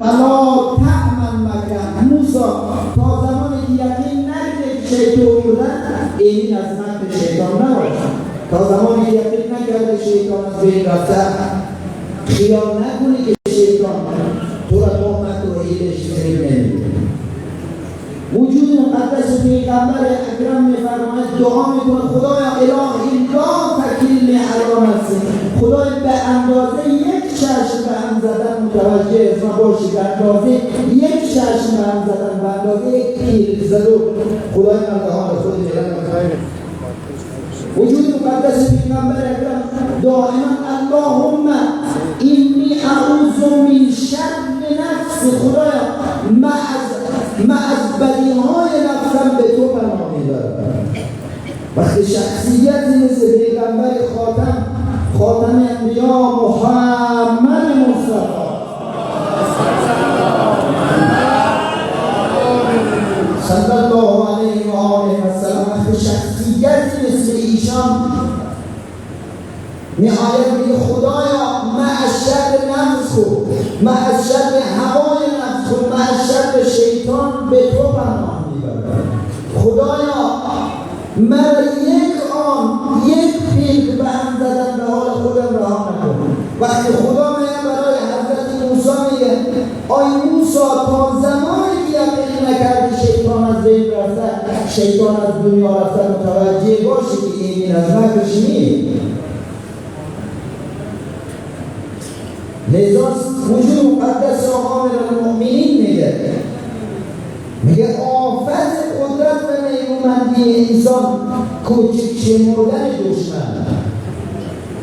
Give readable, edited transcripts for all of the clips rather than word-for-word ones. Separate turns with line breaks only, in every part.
الا تعمل مکر موسی تا زمانی که یقین نگیره که شیطان بودن این از مکر شیطان نباشد. تا زمانی که یقین نکرده شیطان از بین رفته خیال نکنی که شیطان تو را با مکر و حیلش فریب نمیده. وجود مقدس پیغمبر اکرم می‌فرماید دعا میکنه خدایا الهی لا تکلنی علی نفسی، خدای به اندازه یک چشم به هم زدن متوجه اسم باشی، به اندازه یک چشم به هم زدن، به اندازه یک تیر زدو خدای من دعا به خود میرن. وجود مقدس پیغمبر اکرم دائما اللهم اینی اعوذ من شر نفسی، خدایا من از بدیهای نفسم به تو پناه میبرم. وقتی شخصیتی مثل پیغمبر خاتم انبیا محمد مصطفی صلی الله علیه و آله و سلم، وقتی شخصیتی مثل ایشان میآید میگه خدایا من از شر نفس خود، من از شر هوای نفس خود، من از شر شیطان به تو پناه میبرم. خدایا من یک پیک به هم زدن به حال خودم رها نکن. وقتی خدا میگه برای حضرت موسی میگه آی موسی تا زمانی که یقین نکردی شیطان از بین رفته، شیطان از دنیا رفته، متوجه باشی که این از مکرش نیست. لذا وجود مقدس عامل المؤمنین میگه آفت قدرت و نیرومندی انسان کوچک شمردن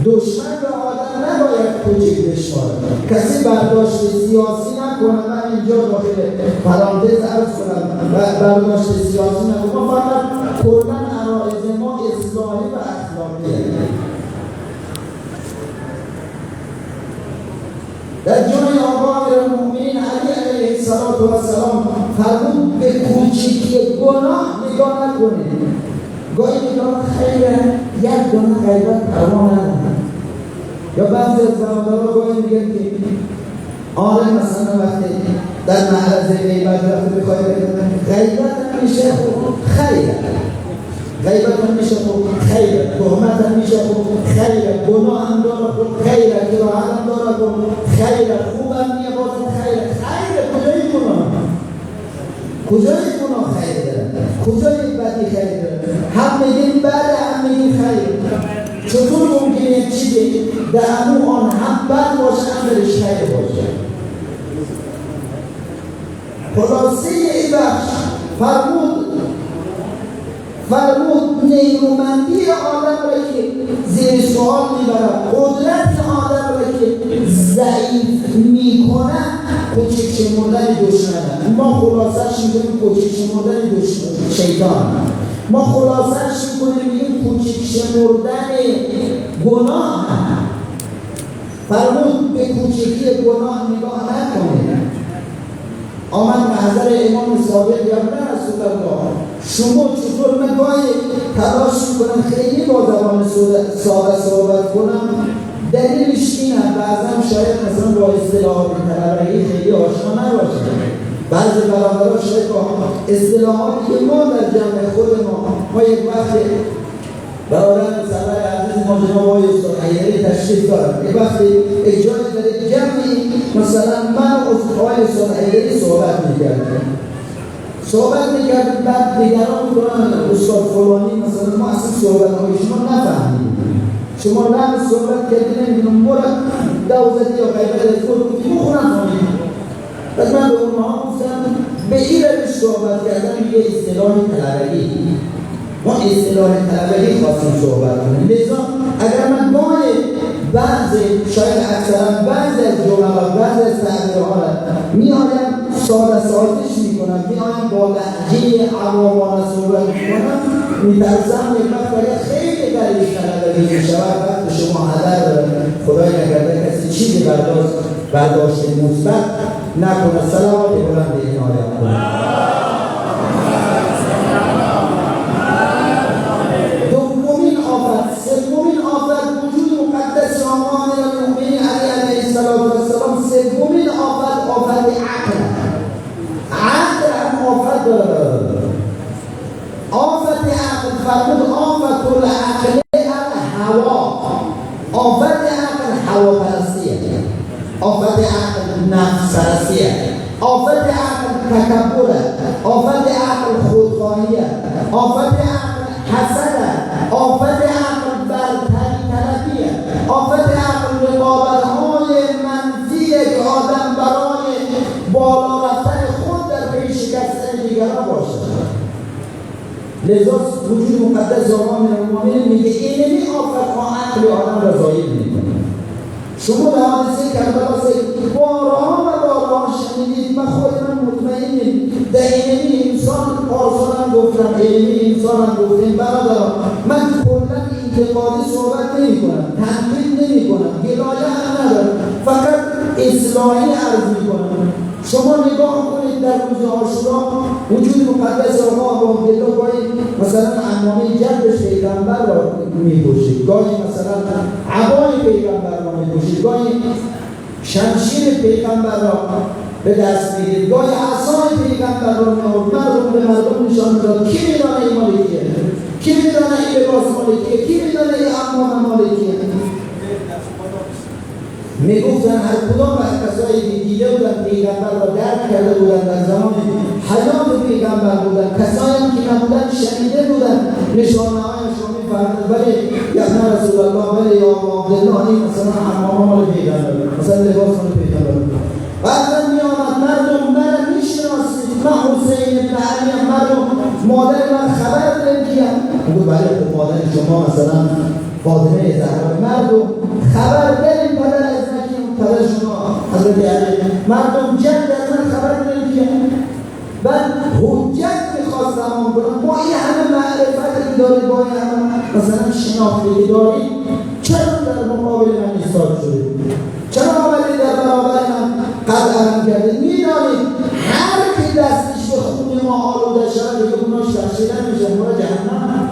دشمن به آدم نباید کوچک بشمارد. کسی برداشت سیاسی نکنه. من اینجا داخل پرانتز عرض کنم برداشت سیاسی نکنه، ما فقط کلاً عرایض ما اصلاحی و اخلاقیه. در جای آقا امیرالمؤمنین علی علیه السلام فرمود به کوچکی گناه نگاه نکنید. گاهی نگاه خیلی یک گناه غیبت پروا ندارد. یا بعضی از برادرها گاهی میگن که آره مثلا وقتی در معرض غیبت رفته بخوای غیبت همیشه خیره، غیبت همیشه خیره، تهمت همیشه خیره، گناه هم داره خیره، کراهت هم داره خیره، خوب هم نیه بازم خیره. کجای گناه خیره داره؟ کجای بدی خیره داره؟ هم میگیم بده هم میگیم خیره. چطور ممکنه یک چیزی در همون آن هم بد باشه هم درش خیره باشه؟ خلاصه این بخش فرمود نیرومندی آدم را که زیر سوال میبرد، قدرت آدم را که ضعیف میکنه کوچک شمردن دشمنه. ما خلاصش میکنیم کوچک شمردن شیطان، ما خلاصش میکنیم میگیم کوچک شمردن گناه. فرمود به کوچکی گناه نگاه نکنید. آمد محضر امام صادق یا نه رسول الله شما چطور؟ من گاهی تلاش میکنم خیلی با زبان ساده صحبت کنم. دلیلش اینه بعضا شاید مثلا با اصطلاحات طلبگی خیلی آشنا نباشه. بعضی برادرها شاید با اصطلاحاتی که ما در جمع خود ما یک وقت برادر سفر عزیز ما جناب آقای استاد حیدری تشریف دارد. یک وقتی اجازه در جمعی مثلا من و آقای استاد حیدری صحبت میکردیم بعد دیگران میکنن استاد فلانی مثلا ما اصلا صحبت‌های شما نفهمیم، شما رم صحبت کردی نمیدونم برد دوزدی یا غیبت از خود بودی بخونم کنیم. بعد من به اونها گفتم به این روش صحبت کردن یه اصطلاح طلبگی، ما اصطلاح طلبگی خواستیم صحبت کنیم. لذا اگر من شاید اکثرا بعضی از جملات بعضی از تعبیرها را میآیم ساده سازش میکنم، میآیم با لهجه عوامانه صحبت میکنم، میترسم یک وقت اگر خیلی غریب طلبگی میشود وقت شما هدر خدای نکرده کسی چیزی برداشت مثبت نکنه. سلامات بلند این آیت کنم. سومین آفت وجود مقدس آقا امیرالمؤمنین علی علیه السلام. سومین آفت نفس پرستیه، آفت عقل تکبره، آفت عقل خودخواهیه، آفت عقل حسده، آفت عقل برتری طلبیه، آفت عقل رقابت‌های منفیه که آدم برای بالا رفتن خود در پی شکستن دیگران باشه. لذا وجود مقدس آقا میرمونه میگه اینمی آفت ها عقل آدم را ضایع میکنه. شما در حادثه کربلا بارها و بارها شنیدید، من خود من مطمئنم در اینمی انسان پارسال هم گفتم، اینمی انسان هم گفتیم برادران، من کلا انتقادی صحبت نمی کنم، تنقید نمی کنم، گلایه هم ندارم، فقط اصلاحی عرض می کنم. شما نگاه کنید در روز عاشورا وجود مقدس آقا با عبدالله گاهی مثلا عمامه جدش پیغمبر را می‌پوشید، گاهی مثلا عبای پیغمبر را می‌پوشید، گاهی شمشیر پیغمبر را به دست می‌گیرید، گاهی عصای پیغمبر را می‌آورد، مردم به مردم نشان می‌داد. کی می‌دانه این مالکیه؟ کی می‌دانه این لباس مالکیه؟ کی می‌دانه این عمامه مالکیه؟ میگفتن هر کدام از کسایی که دیده بودن پیغمبر را درک کرده بودن در زمان حیات پیغمبر بودن، کسایی هم که نبودن شنیده بودن نشانه‌هایش را می‌فهمیدند. ولی یا رسول الله، ولی یا عبدالله، این مثلا عمامه مال پیغمبر، مثلا لباس مال پیغمبر. بعدا می‌آمد مردم من می‌شناسید، من حسین بن علی، مردم مادر من خبر دارید کیم؟ میگه بله خب مادر شما مثلا فاطمه زهرا، مردم خبر دارید پدر از پدر شما حضرت علی، مردم جد از من خبر دارید کیم؟ بعد حجت میخواست زمان کنم، با این همه معرفتی که دارید، با این همه مثلا شناختی که دارید، چرا در مقابل من ایستاد شدید؟ چرا آمدید در برابر من قدم کردید؟ میدانید هر کی دستش به خون ما آلوده شود که گناهش بخشیده میشه، برای جهنم.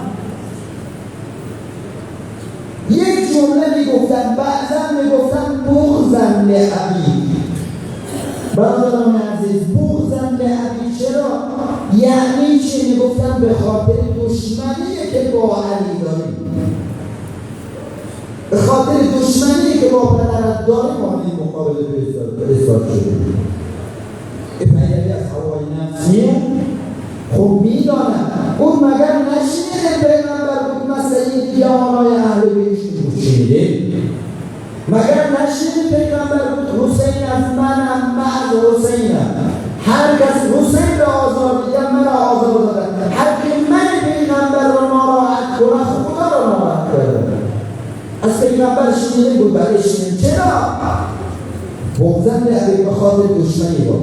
یک جمله میگفتن، بعضا میگفتن بغضاً لأبی. برادران عزیز، بغضاً لأبی چرا؟ یعنی چه؟ میگفتن به خاطر دشمنی که با علی داریم، به خاطر دشمنی که با پدرت داریم ما این مقابله فرستاد شدیم. این پیروی از هوای نفسیه. خب میدانم اون مگر نشنیده پیغمبر بود مسئله دیانای اهل بیت بود؟ شنیده؟ مگر نشنیده پیغمبر بود حسین از منم، من از حسینم، هر کس حسین را آزار دیدم من را آزار دادم، هر که من پیغمبر را ناراحت کنه خدا را ناراحت کرده. از پیغمبر شنیده بود؟ برای شنیده. چرا؟ بغضاً لأبی، به خاطر دشمنی با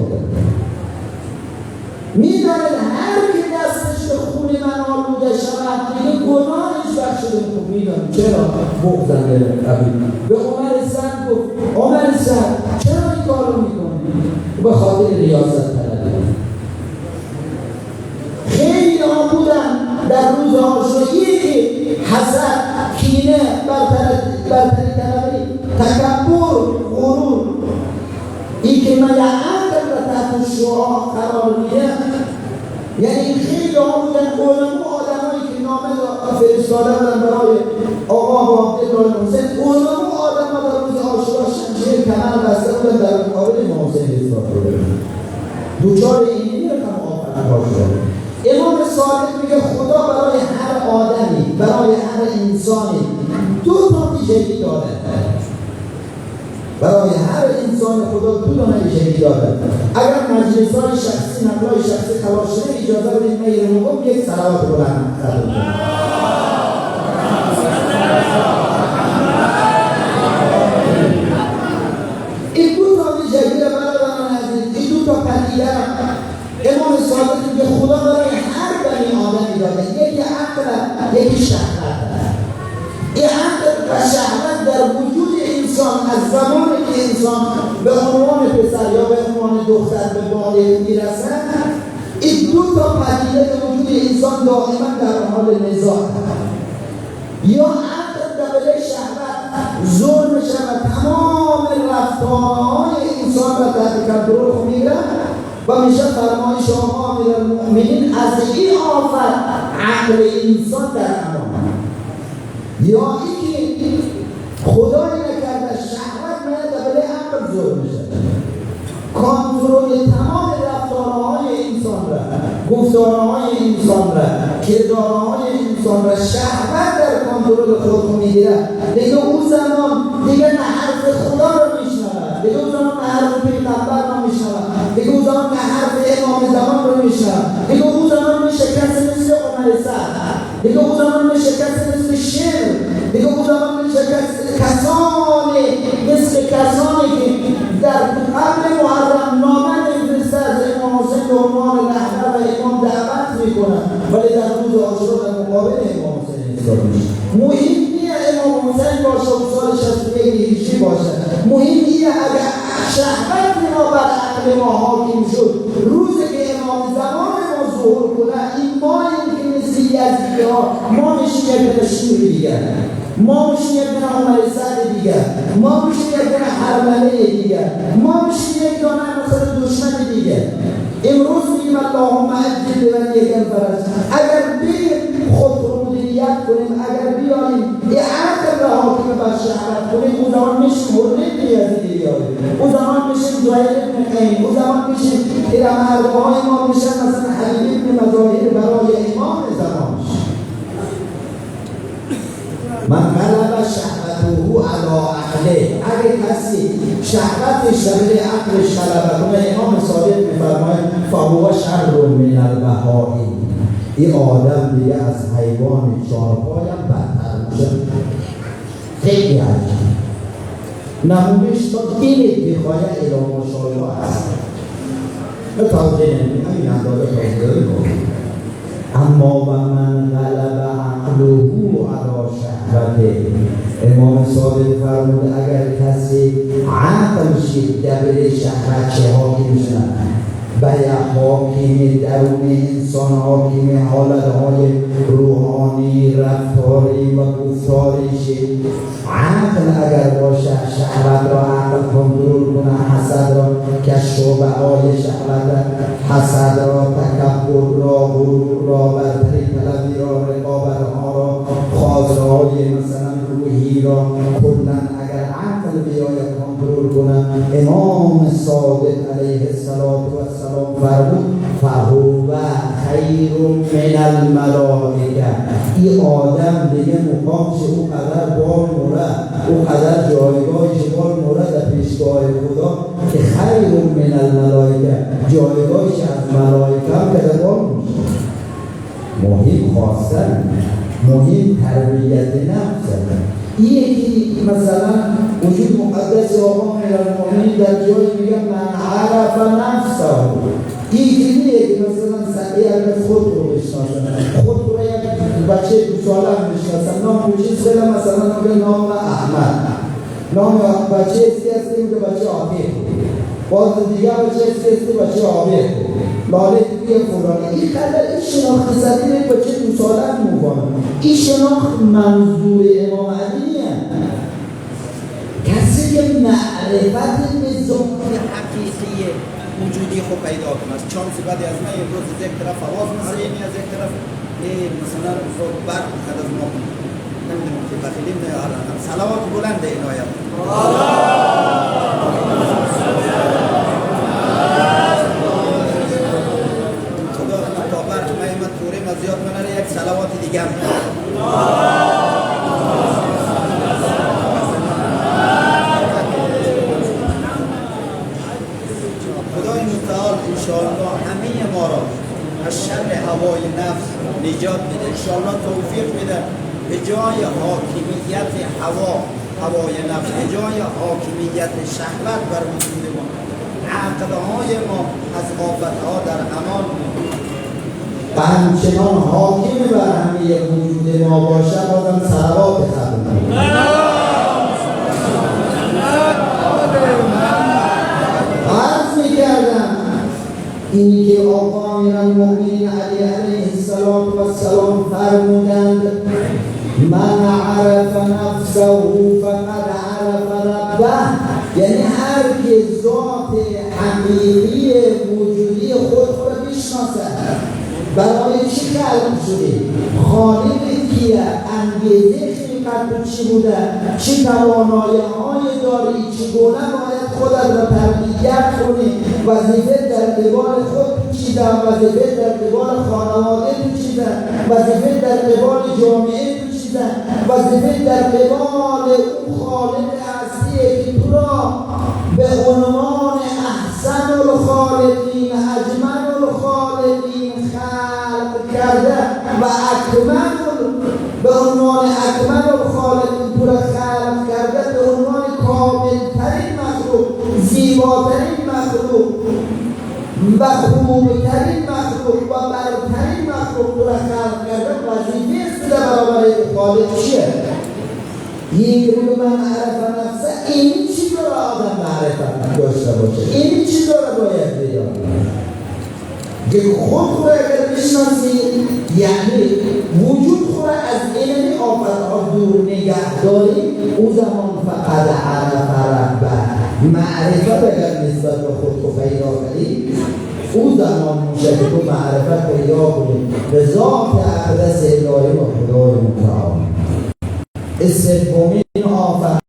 میدانید هر کی دستش به خون من آلوده شود دیگه گناهش بخشیده. خب میدانید چرا؟ بغضاً لأبی. به عمر سعد گفت عمر سعد چرا این کار رو میکنی؟ به خاطر ریاست طلبی. خیلی ها بودن در روز عاشورا، یکی حسد، کینه، برتری طلبی، تکبر، غرور، این که من عقل را تحت شعاع قرار میده. یعنی خیلی ها بودن علما، آدمایی که نامه فرستاده بودن برای آقا و عبدالله حسین، علما آدم ها در روز عاشورا شمشیر کمر بسته بودن در مقابل امام حسین ایستاده بودن. دوچار اینی رقم آفرین شد. امام صادق میگه خدا برای هر آدمی، برای هر انسانی دو تا ویژگی داره. برای هر انسان خدا دو تا ویژگی داره. اگر مجلس‌های شخصی، نقل‌های شخصی خلاص شده اجازه بدید من یه موقع یک صلوات بلند کنم. این دو تا ویژگی برادران عزیز، این دو تا پدیده امام صادق میگه خدا برای هر بنی آدمی داده. یکی عقل، یکی شهوت. این عقل و شهوت در وجود انسان از زمانی که انسان به عنوان پسر یا به عنوان دختر به بالغ میرسد، این دو تا پدیده به وجود انسان دائما در حال نزاع یا عقل قبل شهوت ظلم شود، تمام رفتارهای انسان را تحت کنترل میگیرد و میشه فرمایش آقا امیرالمؤمنین از این آفت عقل انسان در امان. یا اینکه خدایی نکرده شهوت باید قبل عقل ظلم شد. کنترل تمام رفتارهای انسان را، گفتارهای انسان را، کردارهای انسان را شهوت در کنترل خود میگیرد. دیگه اون زمان دیگه نه حرف خدا رو میشنود، دیگه اون زمان نه حرف پیغمبر رو میشنود، دیگه اون زمان نه حرف امام زمان رو میشنود، دیگه اون زمان میشه کسی مثل عمر سعد، دیگه اون زمان میشه کسی مثل شیر، دیگه اون زمان میشه کسانی که در قبل محرم نامه نوشته از امام حسین به عنوان رهبر و امام دعوت میکنن، ولی در روز عاشورا در مقابل امام حسین ایستاده میشه. مهم نیه امام حسین باشه و سال 61 هجری باشه، مهم نیه اگر شهوت ما بر عقل ما حاکم شد، روزی که امام زمان ما ظهور کنه، این ماییم که مثل یزدی ها ما میشیم یک نشور دیگر، ما میشیم یک دونه عمر سعد دیگر، ما میشیم یک دونه حرمله دیگر، ما میشیم یک دونه مثلا دشمن دیگر. امروز میگیم اللهم عجل بولیکم فرج. اگر بریم خود رو مدیریت کنیم، اگر بیاییم اعاده را حاکم بر شهوت کنیم، اون زمان میشیم حرمت یزدی بیاریم، اون زمان میشیم زهیر ابن قیم، اون زمان میشیم ارم اربعای ما میشن مثلا حبیب ابن مظاهر برای امام زمان. من غلب شهوته علی عقله. اگه کسی شهوتش در عقلش غلبه کنه، امام صادق میفرماید فهو شر من البهائم. این آدم دیگه از حیوان چهارپای هم بدتر میشه. خیلی عجیب. نمونش تا دلت بخواه الی ماشاءالله هست. توضیح نمید همین اندازه توضیح کنید. اما و من غلب عقله علی شهوته. امام صادق فرمود اگر کسی عقلش در شهوت چه حاکم شد، بیا حاکم درون انسان، حاکم حالتهای روحانی، رفتاری و گفتاری شد. عقل اگر باشه شهوت را عقل کنترل کنه، حسد را که شعبه‌های شهوت، حسد را، تکبر را، غرور را، برتری طلبی را، رقابت‌ها را، خواسته‌های مثلا روحی را کلاً اگر عقل بیاید کنترل کنه، امام صادق علیه السلام فرمود فهو خیر من الملائکه. این آدم دیگه مقامش او قدر بال موره، او قدر جایگاهش بال موره در پیشگاه خدا که خیر من الملائکه، جایگاهش از ملائکه هم قدر بال میشه. مهم خواستن، مهم تربیت نفس. یکی مثلا وجود مقدس آقا امیرالمومنین در جای میگه من عرف نفسه. یکی میگه مثلا سعی اگر خود رو بشناسن، خود رو یک بچه دو ساله هم بشناسن، نام کوچیز خیلی مثلا میگه نام احمد، نام بچه اسکی هستی میگه بچه عابد، باز دیگه بچه اسکی هستی بچه عابد، لاله دیگه فلانه. این قدر این شناخت زدی به بچه دو ساله هم میکنه. این شناخت منظور امام علیه. کسی که معرفت نظام حقیقی وجودی خود پیدا کنه. چانسی بعدی از من امروز از یک طرف آواز مسیحی، از یک طرف مثلا برق خد از ما نمیدونم که بخیلیم نه صلوات بلند عنایت. خدا تا برق مهمت پوره مزیاد مناره یک صلوات دیگه هم خدای متعال انشاءالله همه ما را از شر هوای نفس نجات بده، انشاءالله توفیق بده به جای حاکمیت هوای نفس، به جای حاکمیت شهوت بر وجود ما، عقلهای ما از آفتها در امان و همچنان حاکم بر همه وجود ما باشه. بازم صلوات بخونیم. عرض می‌کردم اینی که آقا امیرالمومنین علیه السلام فرمودند من عرف نفسه فقد عرف ربه. یعنی هر که ذات حقیقی وجودی خود را بشناسه، برای چی خلق شده، خالق کیه، انگیزه خلقت چی بوده، چی توانایی های داری، چگونه باید خودت را تربیت کنی، وظیفه در قبال خود پیچیدن، وظیفه در قبال خانواده پیچیدن، وظیفه در قبال جامعه پیچیدن، وظیفه در قبال اون خالق اصلیه که تو را به عنوان احسن الخالقین، اجمل الخالقین خلق کرده و به عنوان اکمل الخالقین تو را خلق کرده، به عنوان کاملترین مخلوق، زیباترین مخلوق و خوبترین مخلوق و برترین مخلوق تو را خلق کرده. وظیفه است در برابر خالق چیه؟ یک رو به معرفت نفسه، این چیز را آدم معرفت داشته باشه، این چیز را باید بیاد که خود خود اگر بشناسی، یعنی وجود خود از علم آفتها دور نگه داری، او زمان فقط عرف ربه، معرفت اگر نسبت به خود رو پیدا کنی، او زمان میشه که تو معرفت پیدا کنی به ذات اقدس الهی و خدای متعال. سومین آفت،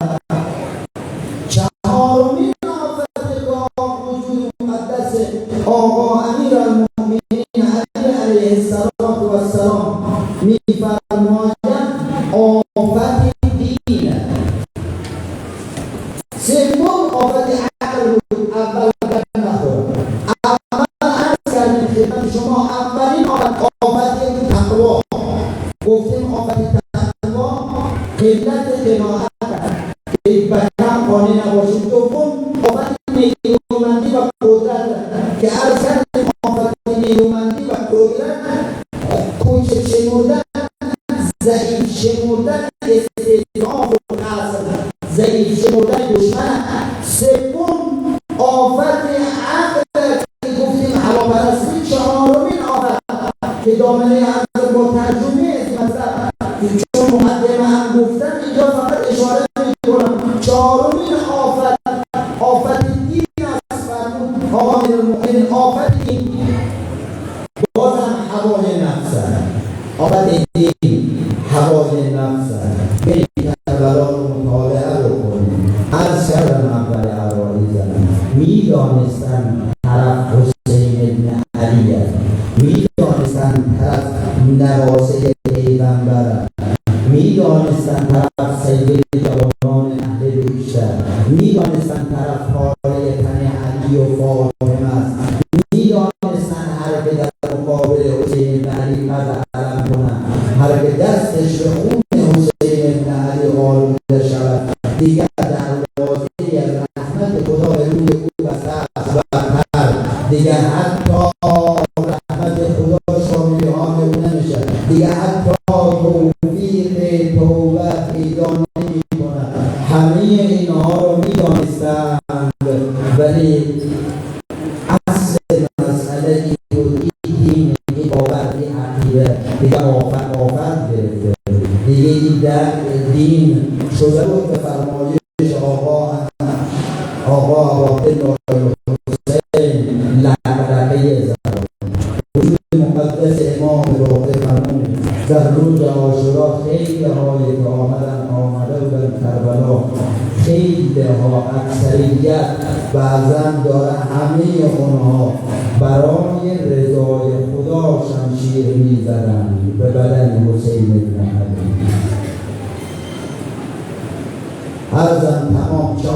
چهارمین آفت گاه وجود مقدس آقا امیرالمؤمنین علی علیه السلام می‌فرمایند آفت دین. سوم آفت عقل بود. اول در نخورد، اول عرض کردیم خدمت شما اولین آفت تقوا. گفتیم آفت تقوا قلت قناعت که بکم قانع نباشید. دوم آفت نیرومندی و قدرت که عرض کردیم آفت نیرومندی و قدرت کوچک شمردن، ضعیف شمردن، استضعاف و نقص، ضعیف شمردن دشمن. سوم آفت عقل که گفتیم هواپرستی. چهارمین آفت که دامنه عقل با ترجمه مطلب چون مقدمه هم گفتم اینجا فقط اشاره میکنم. چهارمین آفت دین است. فرمود آقا امیرالمؤمنین آفت دین بازم هوای نفس، آفت دین هوای نفس. برید کربلا رو مطالعه بکنید. عرض کردم اول عرایزم میدانستن طرف حسین ابن علی است، میدانستن طرف نواسه پیغمبر، میدانستن طرف سید جوانان اهل بیشتر، میدانستن طرف پاره تن علی و فاطمه است، میدانستن هر که در مقابل حسین ابن علی قد علم کنن، هر که دستش به خون حسین ابن علی آلوده شود، دیگر دروازه رحمت خدا به روی او بسته است و برتر، دیگر حتی رحمت خدا شامل حال او نمیشه، دیگر حتی توفیق توبه پیدا نمی کند. همه اینها رو میدانستند، ولی اصل مسئله این بود این باور، این عقیده دیگر آفت گرفته، دیگه این در دین شده بود به فرمایش آقا عبدالله حسین لعبرقه زمان. وجود مقدس امام باقر فرمود در روز عاشورا خیلی هایی که آمده بودن کربلا، خیلی ها اکثریت بعضا داره همه اونها برای رضای خدا شمشیر میزدن به بدن حسین ابن علی. عرضم تمام 4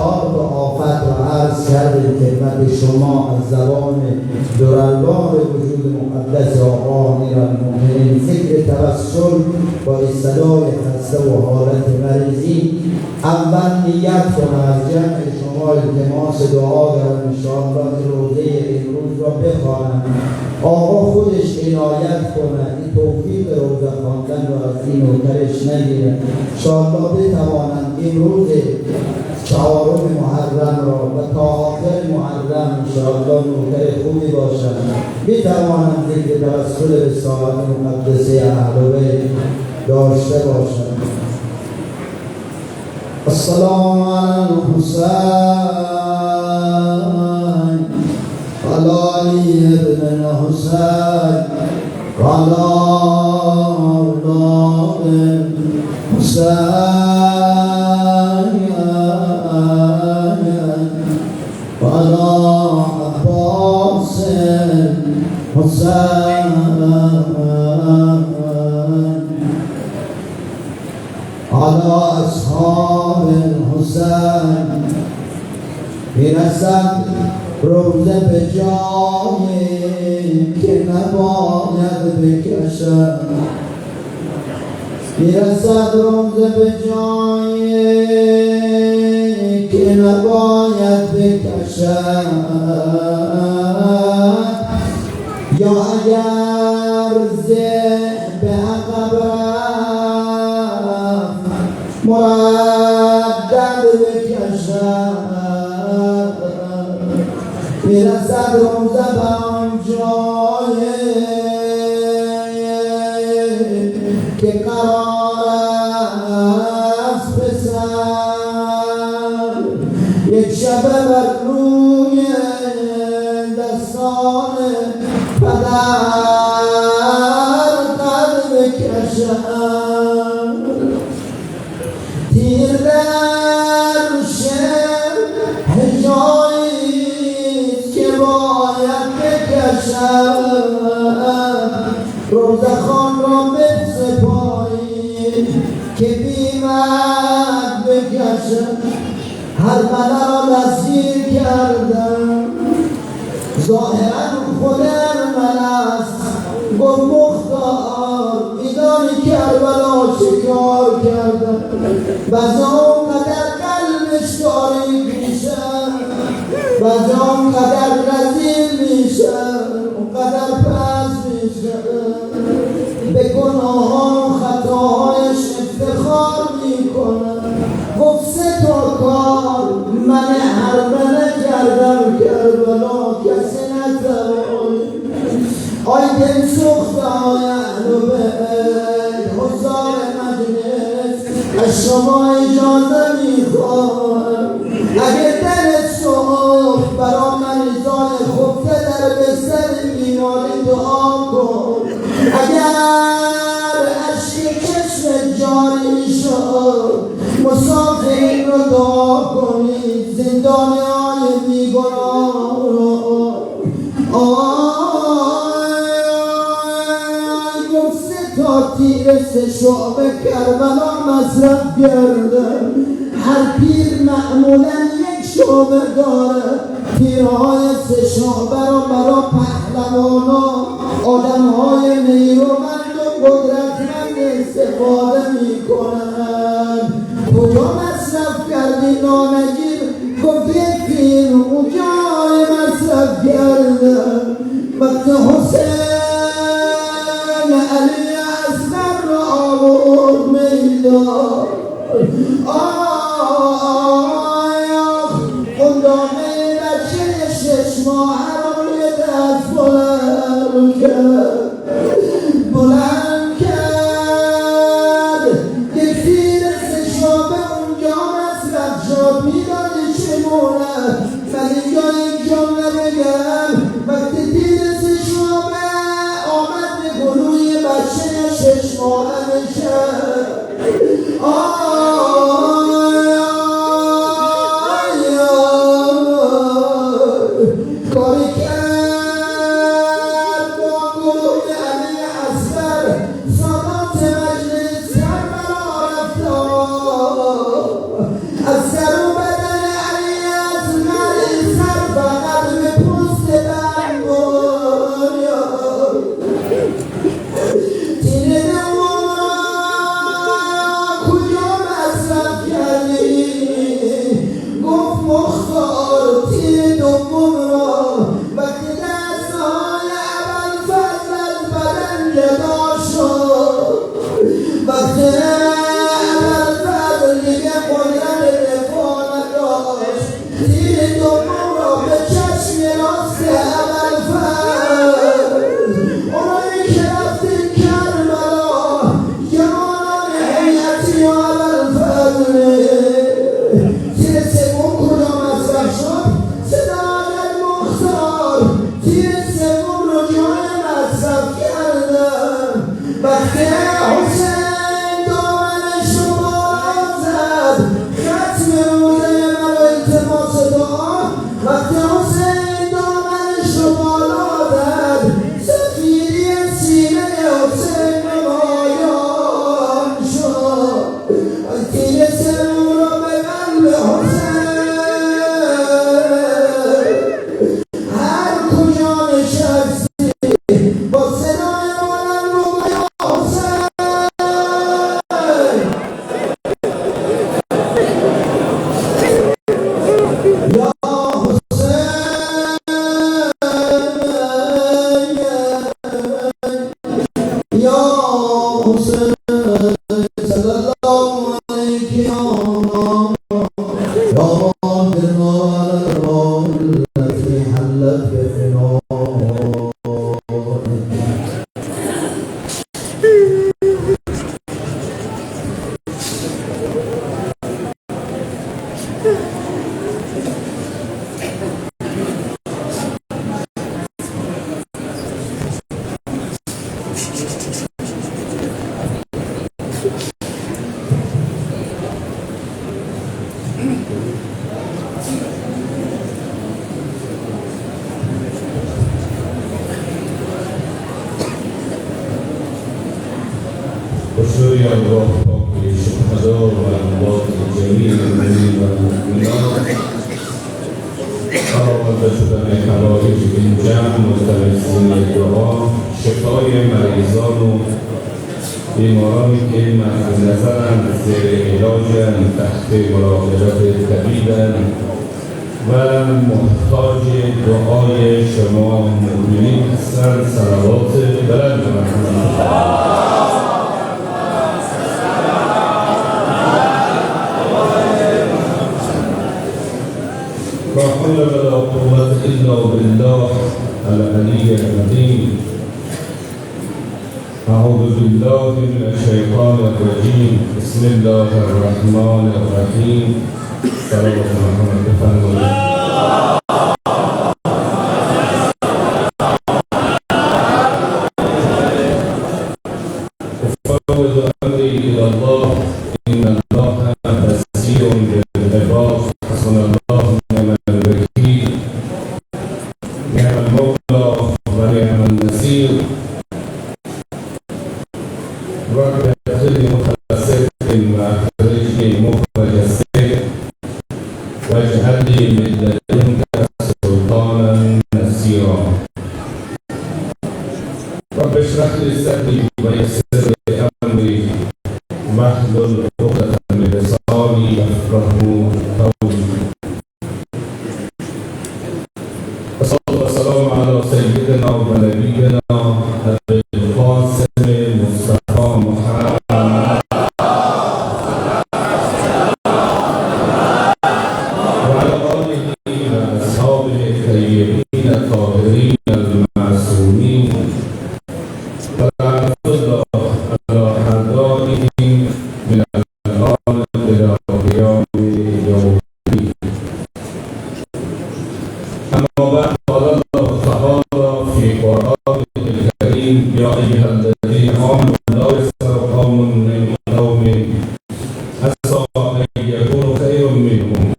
آفت را عرض کردیم خدمت شما از زبان درالبار وجود مقدس آقا امیرالمؤمنین. ذکر توسل با صدای خسته و حالت مریضی. اول نیت کنم از جمع شما التماس دعا دارم انشاءالله روزه امروز را بخوانم، آقا خودش عنایت کنه این توفیق روزه خواندن را از این نوکرش نگیره، انشاءالله بتوانم این روز 4 محرم را و تا آخر محرم انشاءالله نوکر خوبی باشم، بتوانم ذکر توسل به ساعت مقدسه اهل بیت داشته باشم. السلام علی الحسین علی ابن حسین علی اولاد حسین حسین حسین علی اصحاب الحسین میرسد روزه به جایی که نباید بکشد میرسد روزه به جایی که نباید بکشد یا اگر به عقب رفت مردد بکشد میرسد روزه به آن جایی که قرار است پسر یک شب بر روی دستان پدر قد بکشد تیر در شب هجاییست که باید بکشد روزه خان را بسپارید که بیمت بکشد هر بلا را دستگیر کردم ظاهرا خود ارمن است گفت مختار میدانی کربلا چه کار کردم بزا اونقدر قلبش تاریک میشن بزا اونقدر رزیل میشن اونقدر پس میشن به گناهان و خطاهایش افتخار میکنن گفت 3 تا کار من ارمنه کردم کربلا کسی نتوان آی دل سخته های اهل بیت حضار مجلس از شما اجازه میخوام اگه دلت سخت برا مریضان خفته در بستر بیماری دعا کن اگر اشک چشم جاری شد مسافرین رو دعا کنید زندانیان بیگناه رو تا تیر 3 شعبه کربلا مصرف کردم هر پیر معمولا 1 شعبه داره تیرهای 3 شعبه را برا پهلوانا آدمهای نیرومند و قدرتمند استفاده میکنن کجا مصرف کردی نامگیر گفت 1 تیر اونجای مصرف کردم وقت حسین علی اصغر را آورد میدان آیا قندامه بچه 6 ماهه را روی دست بلند کرد 1 تیر 3 شعبه اونجا مصرف شد میدانی چگونه من اینجا یک جمله بگم وقتی تیر 3 شعبه آمد به گلوی بچه 6 ماهه بشد کاری کرد با گلوی علی اصغر سادات مجلس کربلا رفتار از سر و بدن علی اصغر سر فقط به پوست بند تیر دوم را کجا مصرف کردی گفت مختار تیر دوم را وقتی دستهای ابوالفضل از بدن جدا شد وقتی ابوالفضل دیگه قدرت دفاع نداشت تیر دوم را به چشم راست ابوالفضل اونایی که رفتیم کربلا جوانان حیاتی و ابوالفضل تیر سوم کجا مصرف شد صدای مختار تیر سوم رو جای مصرف کردم وقتی حسین دامنش رو بالا زد ختم روزه من و التماس دعا وقتی حسین دامنش رو بالا یا حسین صلی الله علیک یا مولانا یا ماهرنا علی التي حلت بفنا.
بشري الله الشهداء والأموات جميع المؤمنين والمؤمنات برآورده شدن حوایج این جمع ملتمسین دعا شفای مریضان و بیمارانی که مد نظرند زیر علاجند تحت مراقبت طبیبند و محتاج دعای شما مؤمنین هستند. صلوات بلند بفرمایید. لا حول ولا قوة إلا بالله العلي العظيم. أعوذ بالله من الشيطان الرجيم. بسم الله الرحمن الرحيم. صلى الله عليه وسلم. أفوض أمري إلى الله إن الله بصير بالعباد. حسبنا الله ونعم الوكيل. نعم المولى ونعم النصير. رب ادخلني مخرج صدق واخرجني مخرج صدق واجعل لي من لدنك سلطانا نصيرا. رب اشرح لي صدري ويسر لي امري واحلل عقدة من لساني يفقهوا قولي. والصلاة والسلام على سيدنا ونبينا أبي القاسم مصطفى محمد وعلى آله وأصحابه الطيبين الطاهرين المعصومين ولعنة الله على أعدائهم من الآن إلى قيام يوم الدين. أما بعد قال الله تعالى في قرآنه الكريم يا أيها الذين آمنوا لا يسخر قوم من قوم عسى أن يكونوا خيرا منهم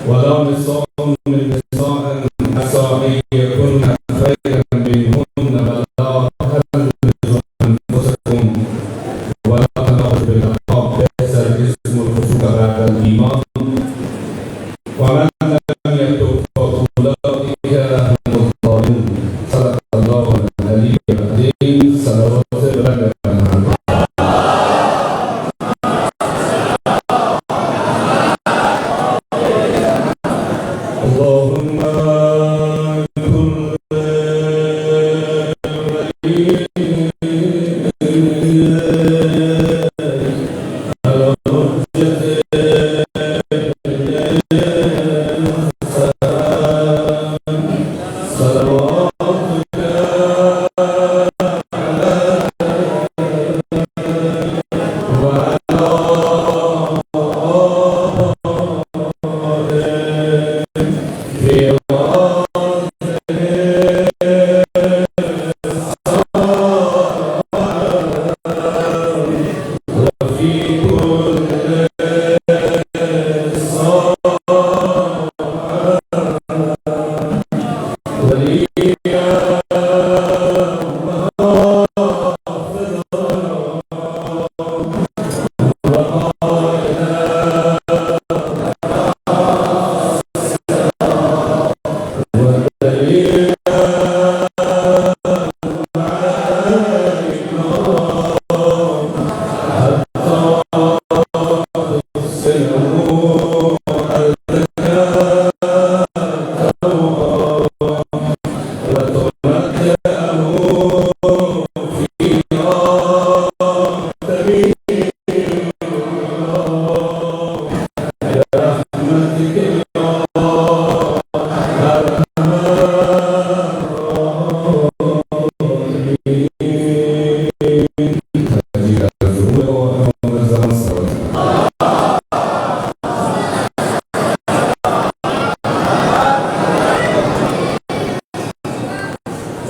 ولا نساء من نساء عسى أن يكون خيرا منهن ولا تهلكوا أنفسكم ولا تنابزوا بالألقاب بئس الاسم الفسوق بعد الإيمان ومن لم يتب فأولئك هم الظالمون. صدق الله العلي العظيم.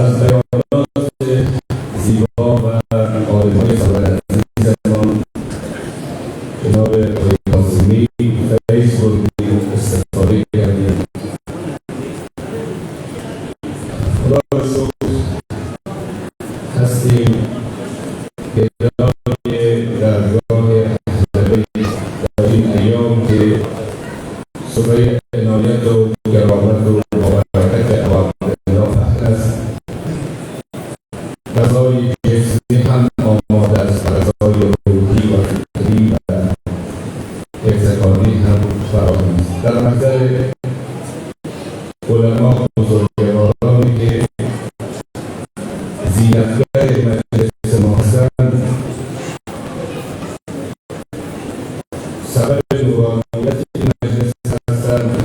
از بیانات زیبا و آرزوی سرور عزیزمان جناب آقای کاظمی رئیس جمهوری استفاده کردیم. خدا را شکر هستیم که جناب درگاه اهل بیت در این ایام که صبح عنایت و کرامت و مبارکت اوامر الله فخر است، غذای جسمی هم آماده است، غذای روحی و فکری و اعتقادی هم فراهم است. در نظر علما بزرگوارانی که زینتگر مجلس ما هستند، سبب نورانیت این مجلس هستند،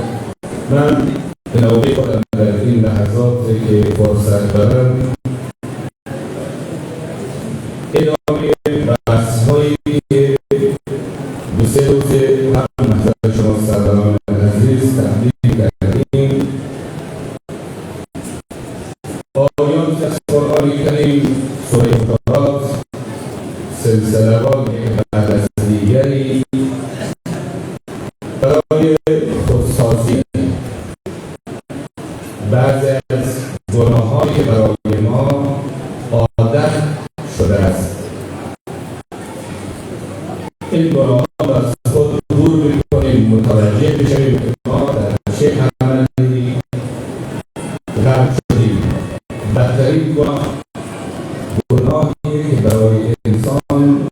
من به نوبه خودم در این لحظات که فرصت دارم ادامه بحث‌هایی که دو سه روز هم محضر شما سرداران عزیز تقدیم کردیم، آیات از قرآن کریم، سوره حجرات، سلسله‌وار بعد از دیگری برای خودسازی بعضی از گناه‌های برای ما عادت شده است. این گناه‌ها را از خود دور می‌کنیم، متوجه بشویم که ما در چه عملی غرق شدیم. بدترین گناهی که برای انسان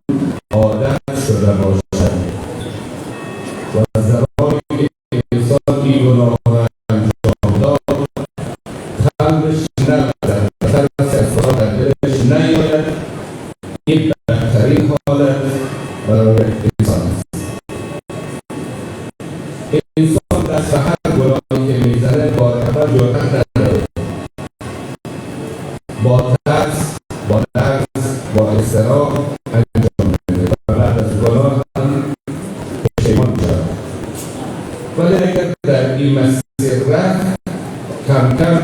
عادت شده باشد و زمانی که انسان این گناه را انجام داد قلبش نلرزد و ترس از خدا در دلش نیاید، این بدترین حالت برای انسان است. انسان دست به هر گناهی که میزنه با اول جرأت نداره، با ترس، با لرز، با اضطراب انجام میده و بعد از گناه هم پشیمان میشود. ولی اگر در این مسیر رفت، کم کم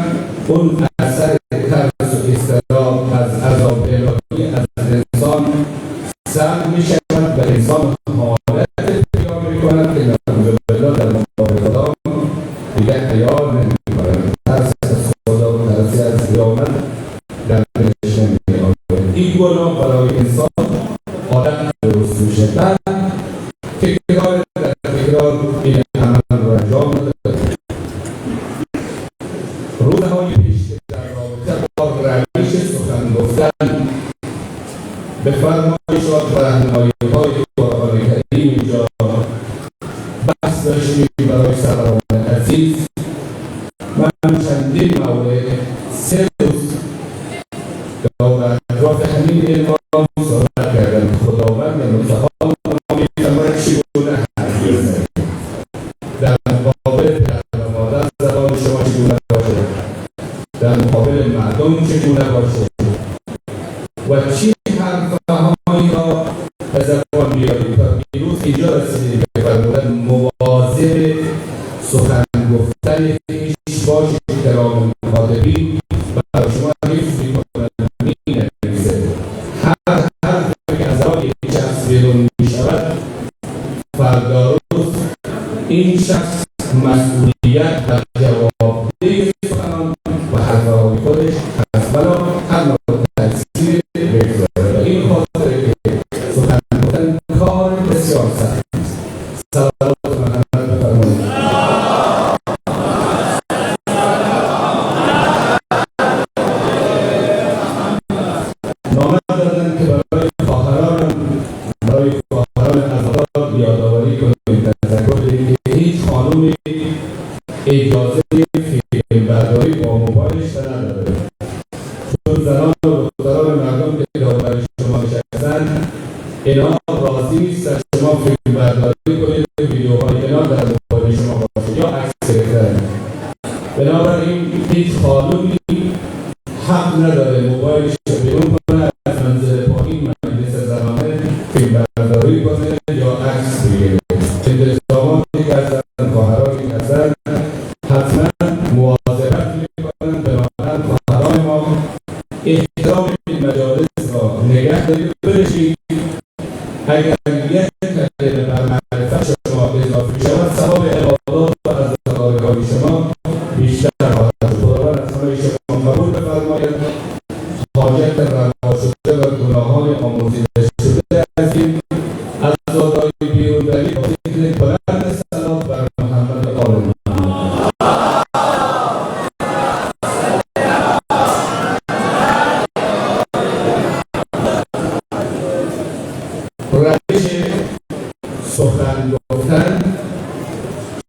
اون اثر ترس و اضطراب از عذاب الهی از انسان سلب میشود و انسان حالت پیدا میکند که نعوذ بالله در مقابل خدا دیگر حیا نمیکند، ترس از خدا و ترس از قیامت در دلش نمیآید. این گناه برای انسان عادت درست میشه، بعد تکرار در تکرار این عمل را انجام داده. روزهای پیش که در رابطه با روش سخن گفتن به فرمایشات و راهنمایی‌های قرآن کریم اینجا بحث داشتیم برای سروران عزیز. من چندین مورد سه روز در اطراف همین علم صحبت کردم. خداوند متعال ما می‌فرماید چگونه حرف بزنید، در مقابل پدر و مادر زبان شما چگونه باشه، در مقابل مردم چگونه باشه و چی حرفهایی را به زبان بیارید. تا دیروز اینجا رسیدیم که فرمودن مواظب سخن گفتن خویش باشید، کرام مخاطبین برای شما حفظ می‌کنند، می‌نویسد. هر حرفی که از زبان یک شخص بیرون می‌شود، فردا روز این شخص مسئولیت در جوابدهی سخنان و حرفهای خودش از بلا هر نوع تاثیر بگذارد و این خاطر که سخن گفتن کار بسیار سخت است. صلوات محمد بفرمایید. نامه دادن که برای خواهران آزاد یادآوری کنید، تذکر دهید که هیچ قانونی اجازه فیلمبرداری با موبایلش نداره، چون زنان و دختران مردم که داور شما نشستن اینا راضی نیستن شما فیلمبرداری کنید، ویدیوهای اینا در موبایل شما باشه یا عکس گرفتن. بنابراین هیچ قانونی حق نداره موبایلش بیرون کنه، از منزل پایین مجلس زنانه فیلمبرداری کنه یا عکس بگیره. التزاماتی که هستن، خواهرانی که هستن حتما مواظبت میکنن. بنابراین خواهران ما اگر یک کلمه بر معرفت شما اضافه شود ثواب عبادات و از ذکرهای شما بیشتر خواهد شد. خداوند از همه شما قبول بفرماید. حاجت رها شده و گناهان آمرزیده شده هستیم. از عزاداری بیرونبری با ذکر بلند صلوات بر محمد آل محمد. روش سخن گفتن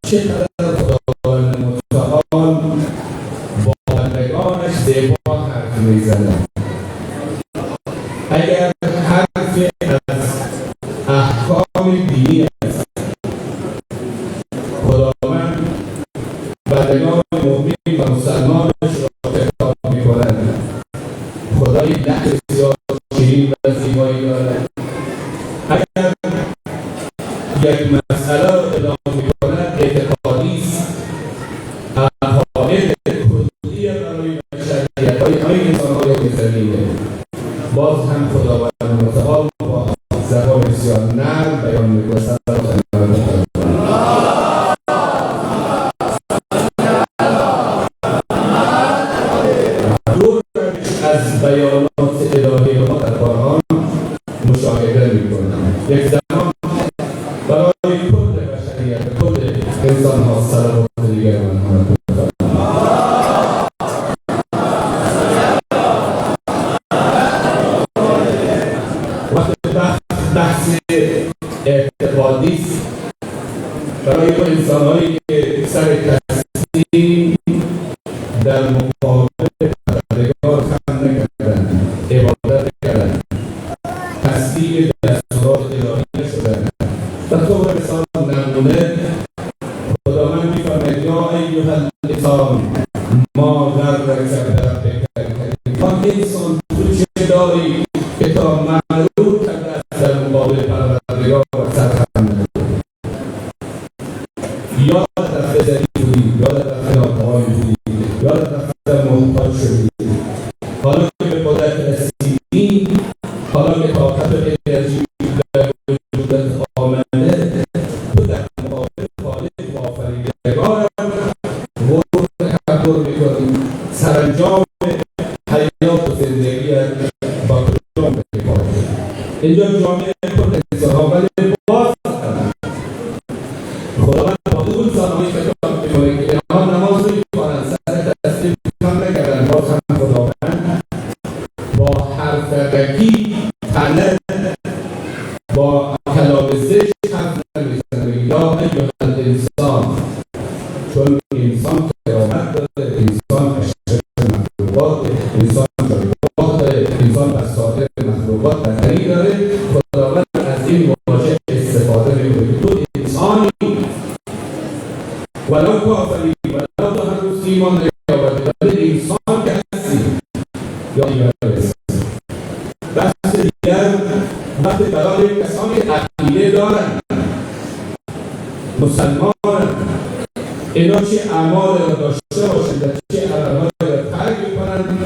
چقدر خداوند متعال با بندگانش زیبا حرف میزند. اگر حرف از احکام دینی است، خداوند بندگان مؤمن و مسلمانش را خطاب می‌کند. خدای لحن بسیار شیرین و زیبایی دارد. اگر یک مسئله را اعلام می‌کند اعتقادی است، عقاید کلی برای بشریت‌های همه انسان‌های زمینه. باز هم خداوند متعال با زبان بسیار نرم بیان می‌کند. دور از بیانات الهی ما در قرآن مشاهده می‌کنیم. یک زمان برای کل بشریت، کل انسان‌ها صلوات دیگر آنها بحث اعتقادی است برای اون انسان‌هایی که سر تسلیم در مقابل پروردگار خم نکردند، عبادت کردند، تسلیم دستورات الهی نشدند. و طور مثال نمونه خداوند می‌فرماید یا ایها الانسان ما غرک بربک الکریم. انسان تو چه داری که تا مغرور کرده است در مقابل پروردگار و سرخم نکنی؟ یاد رفته ضعیف بودی، یاد رفته ناپاهای بودی، یاد رفته محتاج شدی. حالا که به قدرت رسیدی، حالا که طاقت و انرژی در وجودت آمده، تو در مقابل خالق و آفریدگارم غرور تکبر می‌کنی. سرانجام حیات و زندگیت با کدام بپاره. اینجا جامعه پر انسان‌ها ولی باز خداوند با اون انسان‌هایی خطاب می‌کنه که اینها نماز می‌خوانند، سر تسلیم خم نکردند. باز هم خداوند با حرف رکی طعنه، با کلام زشت حرف نمی‌زنه. یا ایها الانسان، چون انسان کرامت داره، انسان اشرف مخلوقات، انسان جایگاه داره، انسان بر سایر مخلوقات برتری داره. خداوند از این واژه استفاده می‌کنه که تو انسانی ولو کافری ولو تو هنوز ایمان نیاوردی ولی انسان که هستی. یا ایمان هستی. بحث دیگر وقتی برای کسانی عقیده دارند، مسلمان اینا چه اعمال را داشته باشند و چه عمل‌هایی را ترک می‌کنند،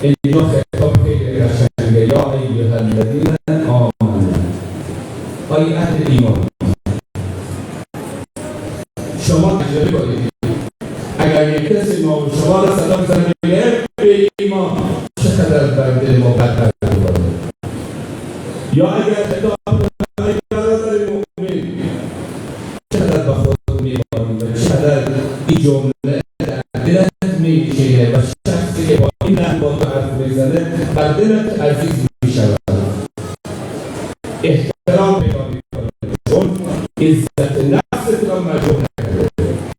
اینجا خطاب خیلی قشنگه. یا ایها الذین آمنوا، ای اهل ایمان، شما تجربه کنید. اگر یک کسی ما شما را صدا بزنه به ایمان، چقدر بر دل ما بد می‌کنه. یا اگر خطاب ای برادر مؤمن، چقدر به خود می‌بالید و چقدر این جمله در دلت می‌شینه و شخصی که با این لحن با تو حرف می‌زنه بر دلت عزیز می‌شود. احترام پیدا می‌کنه، چون عزت نفست را مجروح نکرده.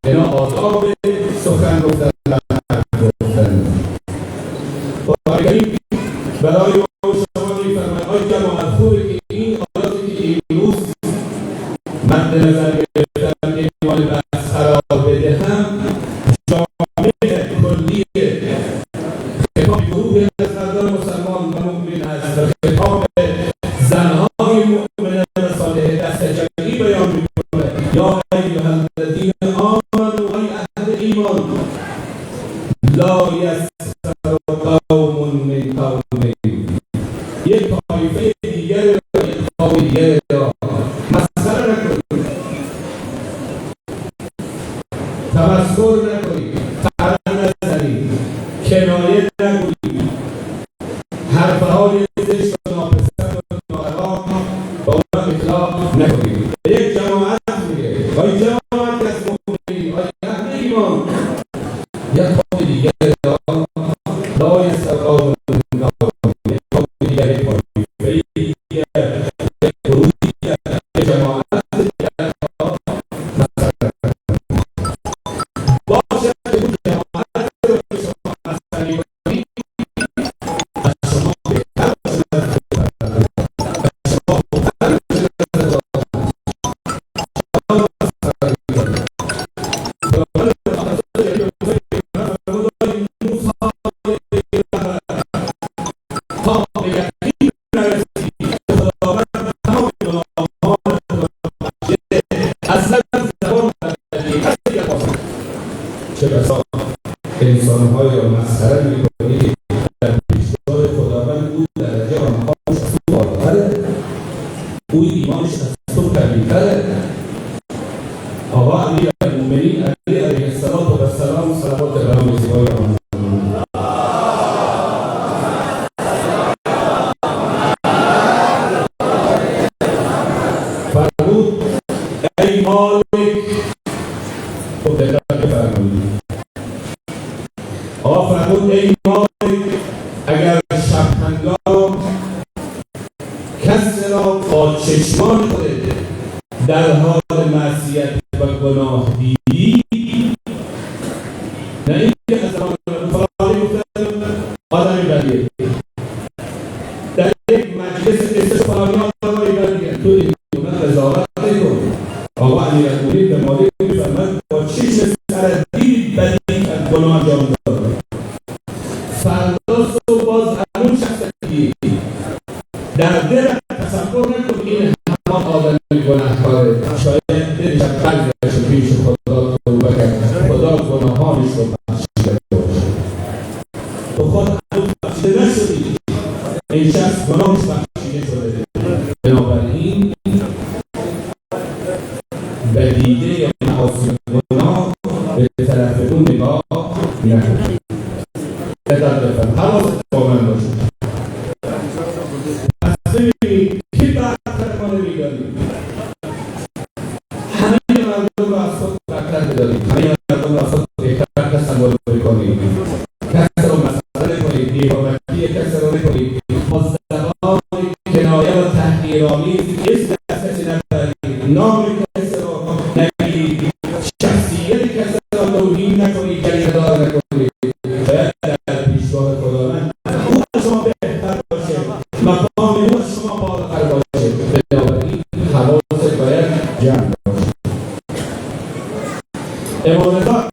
اینا آداب سخن گفتن و حرف گفتن. قرآن برای شما می‌فرماید آی جماعت خوبه که این آیاتی که امروز مد نظر گرفتن ایمان بحث قرار بدهم، جامعه کلی خطاب گروه از مردان مسلمان و مؤمن است و خطاب زنهای مؤمنه و صالحه دست جمعی بیان می‌کند. یا ایها الذین آمنوا، ای اهل ایمان، لا یسخر قوم من قوم. یک طایفه دیگر یک قوم دیگر نگویید. حرفهای زشت و ناپسند و ناروا با اونا اطلاق نکنید. به یک جماعت میگه آی جماعت از مؤمنین، آی اهل ایمان، یک قوم دیگر لا یستوون یک قوم دیگر طایفه‌ای یک گروه دیگر یک جماعت دیگر باشه که اون جماعت رو که شما مسئله کنید از شما بهتر چه بسا انسان‌های را مسخره می‌کنی که در پیشگاه خداوند او درجه و مقامش از تو بالاتره، او ایمانش از تو قوی‌تره. آقا امیرالمؤمنین علی علیه السلام صلوات برام زیبای آمد فرمود ای مالک، خب دقت بفرمایید. آقا فرمود ای مالک، اگر شب هنگام کسی را با چشمان خودت در حال معصیت و گناه دیدی، نه اینکه از زمان فلانی گفتن آدمی بدیه، در یک مجلس استش فلانی آدمی بدیه، تو این دونه قضاوت نکن. آقا امیرالمؤمنین به مالک میفرماید با چشم سر دید بدی از گناه انجام داد، فردا صبح باز همون شخص دیگه در دل تصور نکن این همان آدمی گناهکاره، شاید دلش برگشت پیش خدا توبه کرد، خدا گناهانش رو بخشیده باشه، تو خود هنوز بخشیده نشدی، این شخص گناهش بخشیده شده. بنابراین به دیده یا معاصی گناه به طرف اون نگاه نکنید. دقت بفرمایید، حواست با من باشه. پس ببینید کی برتر ما نمی‌دانیم، همه مردم را از خود برتر بدانید، همه مردم را از خود بهتر تصور کنید، کسی را مسخره کنید، بی‌حرمتی کسی را نکنید، با زبان کنایه و تحقیرآمیز اسم کسی نبرید، نام کسی را نگید، شخصیت کسی را توهین نکنید، جریده‌دار نکنید. باید در پیشگاه خداوند او از شما بهتر باشه، مقام او از شما بالاتر باشه. بنابراین حواست باید جمع باشه. امام رضا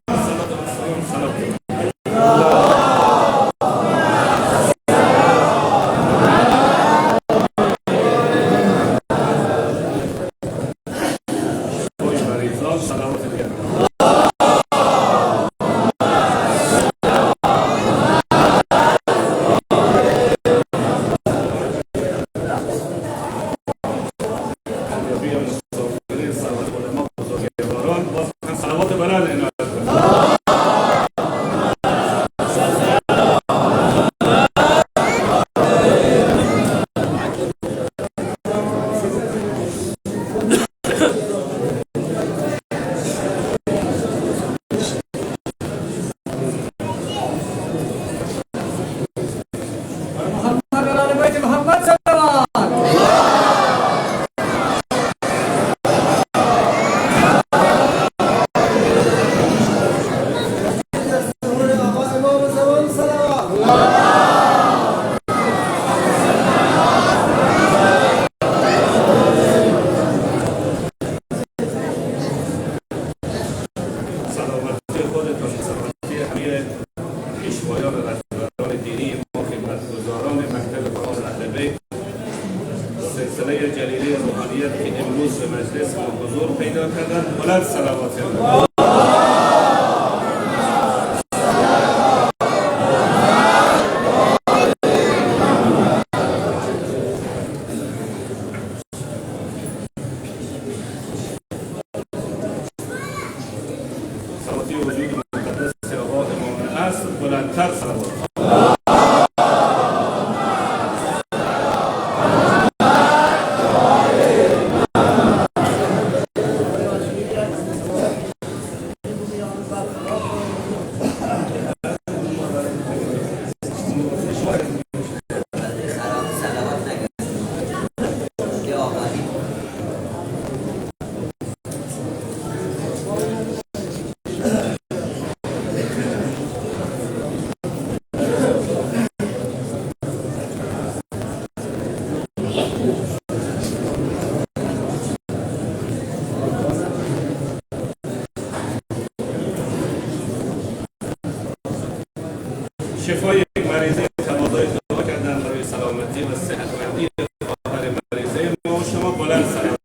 شفای یک مریضه تقاضای دعا کردن برای سلامتی و صحتمندی خواهر مریضه ما. شما بلند سلام.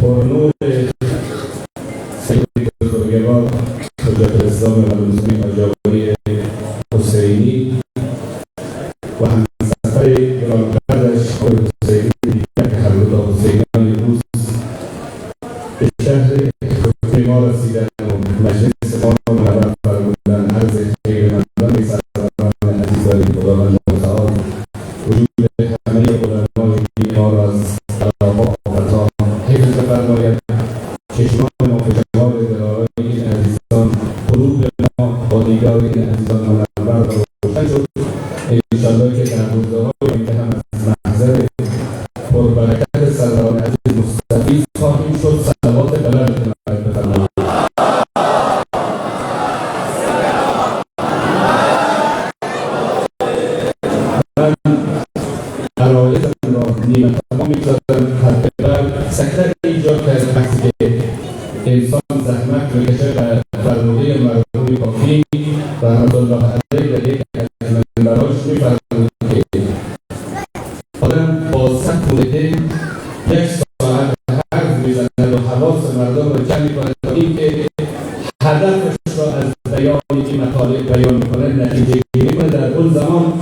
پرنور سید بزرگوار حجت اسلام و لزومی حاجی حسینی و همسفر گرانقدرش آقای حسینی دیگر که هر دو حسینیان روز به شهر حکم ما رسیدن و مجلس ما منور فرمودن. عرض خیرمندان سروران عزیزان خداوند متعال وجود همه علمای دین ما را از بلاها و خطا حفظ فرماید. چشمان ما به جمال دلارای این عزیزان، قلوب ما با دیدار این عزیزان منور و روشن شد. انشاءالله که در روزهای که هم از محضر پربرکت سروران عزیز مستفید خواهیم شد. صلوات بلند بفرمایید. من عرایزم را نیمه تمام می‌گذارم. حداقل سکته ایجاد کرد وقتی که انسان زحمت می‌کشه و فرموده مرحوم کافی رحمت الله علیه در یک از منبراش می‌فرمود که آدم با سکون دل یک ساعت حرف می‌زند و حواس مردم را جمع می‌کند تا اینکه هدفش را از بیان این مطالب بیان می‌کند، نتیجه گیری کند. در اون زمان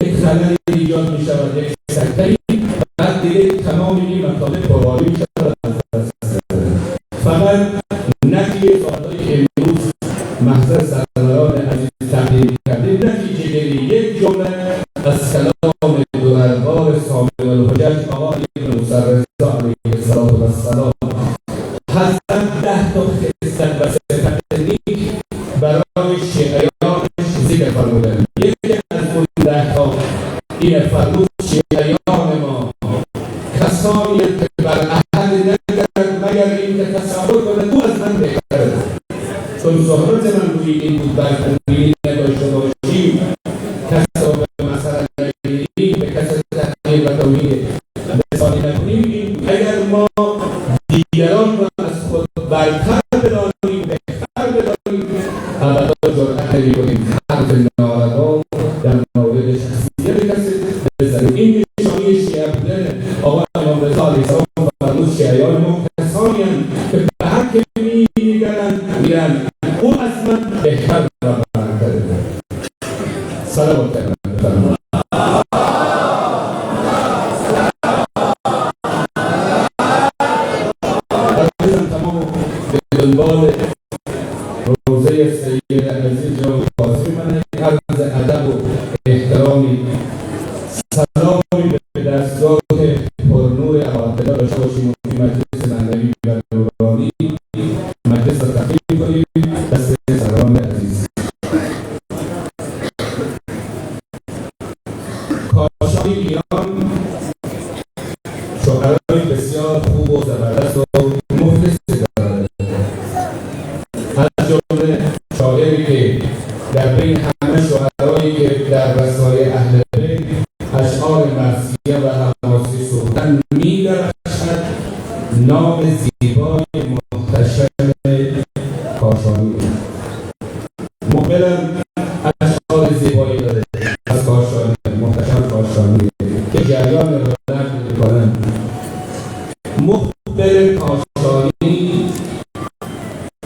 یک خلل ایجاد می‌شود، یک سکته. بعد دیگه تمام این مطالب پرواری می‌شود از دست. فقط نتیجه فعالای امروز محضر سروران عزیز تقدیم کردیم نتیجه گیری یک جمله از کلام دربار سامع الحجج آقا ابن موسی رضا علیه السلام هستند. 10 تا خصلت و صفت نیک برای شیعیانش ذکر فرمودند. یکی از اون 10 تا این فرمود شیعیان ما کسانی که بر احد نگرد مگر این که تصور کنند او از من بهتر است. چون صحبت من روی این بود بر تنبیهی نداشته باشیم کس را به مثلا نگیریم، به کس تحقیر و توحید رسانی نکنیم. اگر ما دیگران را از خود برتر بدانیم، بهتر بدانیم، ابدا جرأت نمی‌کنیم حرف ناروا در مورد شخصیت کسی بزنیم. این نشانی شیعه بودن آقا امام رضا علیه السلام فرمود شیعیان ما کسانی که به حق می‌نگرند میرن او از من بهتر و برتره. صلوات بفرمایید. تمام به دنبال روزه سید عزیز جان قاسمی من عرض ادب و احترامی سلامی به دستگاه پرنور عبادالله داشته باشیم و مجلس معنوی و نورانی روزن می‌درخشد نام زیبای محتشم کاشانی. مقبلم اشعار زیبایی داره از کاشانی، محتشم کاشانی که جریان رونق می‌کنن. مقبل کاشانی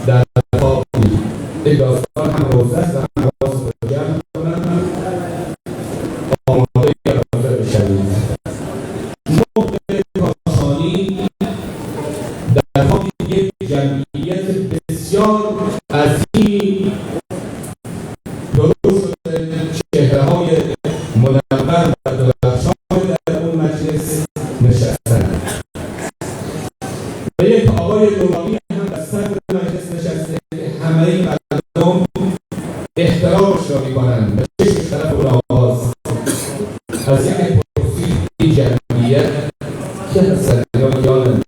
در خوابی این داستان هم روزه است و هم حواس رو جمع کنن، آماده روزه بشوید. مقبل کاشانی در خوابی یک جمعیت بسیار عظیم درست شده، چهره‌های منور و درخشان در اون مجلس نشستند. و یک آقای نورانی هم در صدر مجلس نشسته که همه مردم احترامش را می‌کنند و چشمش طرف اون آواز. از یک پرسید این جمعیت که هستند یا یادن